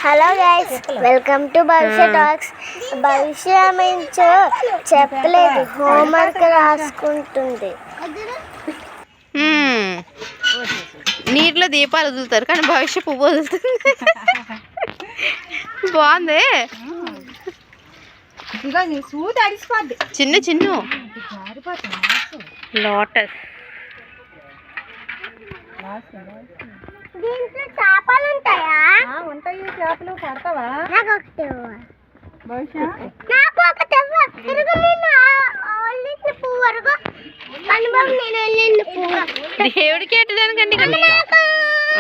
Hello guys, welcome to భవిష్య talks. భవిష్య మించు చెప్పలేదు, హోంవర్క్ రాసుకుంటుంది. నీటిలో దీపాలు వదులుతారు కానీ భవిష్య పువ్వు వదులుతుంది. బాగుంది. చిన్న చిన్న లోటస్. దీంట్లో చేపలు ఉంటాయా? ఉంటాయి. చేపలు పడతావా? నాకు ఒకటి దేవుడికి ఎట్టడానికండి లోటస్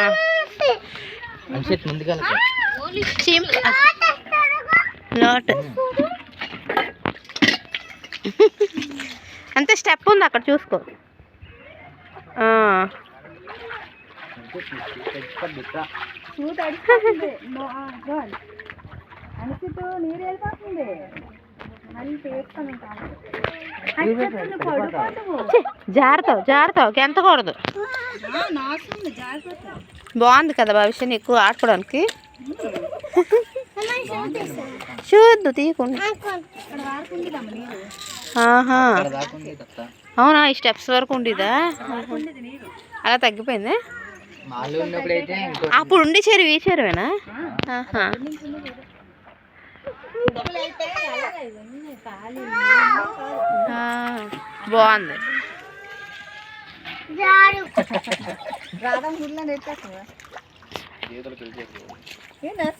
అంతే. స్టెప్ ఉంది అక్కడ, చూసుకో. అనిసితో నీరు వెళ్ళిపోతుంది. జాగ్రత్త ఎంతకూడదు. బాగుంది కదా భవిష్యం, ఎక్కువ ఆడుకోవడానికి. చూద్దు తీయకుండా. అవునా, ఈ స్టెప్స్ వరకు ఉండేదా? అలా తగ్గిపోయింది. అప్పుడు ఉండి చెరువు, ఈ చెరువేనా? బాగుంది.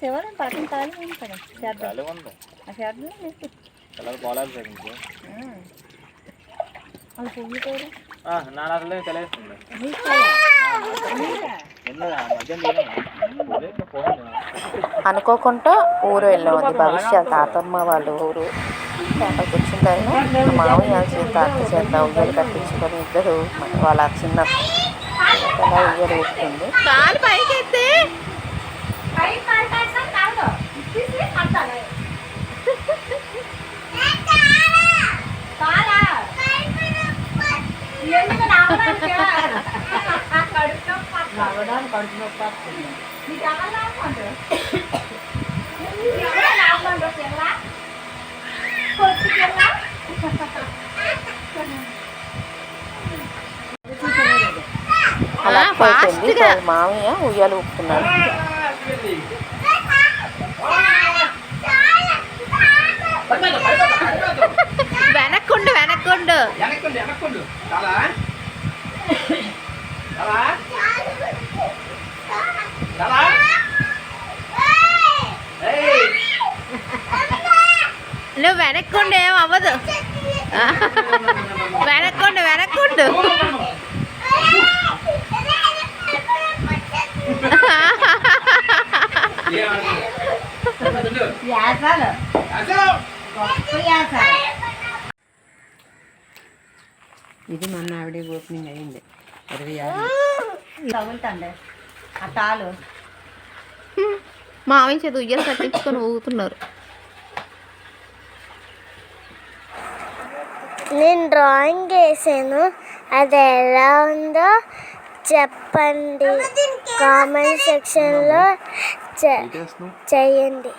శివరం పక్కన తాళి ఉంది కదా. అనుకోకుండా ఊరు వెళ్ళాము. భవిష్య తాతమ్మ వాళ్ళ ఊరు. అక్కడికి వచ్చిన తర్వాత మామయ్య చేత అత్త చేత ఉయ్యలు కట్టించుకొని ఇద్దరు వాళ్ళ చిన్న ఉయ్యలు ఊపుతుంది. అలా అయిపోయింది. మామయ్య ఉయ్యాలు ఊపుతున్నాడు. వెనక్కుండు నువ్వు వెనక్కుండు, ఏం అవ్వదు. వెనక్కుండు ఇది మొన్న ఆవిడ ఓపెనింగ్ అయింది. 26 తగులుతాండే ఆ తాలు. మామయ్య చేత ఉయ్యాలు కట్టించుకొని ఊగుతున్నారు. నేను డ్రాయింగ్ వేసాను, అది ఎలా ఉందో చెప్పండి, కామెంట్ సెక్షన్లో చేయండి.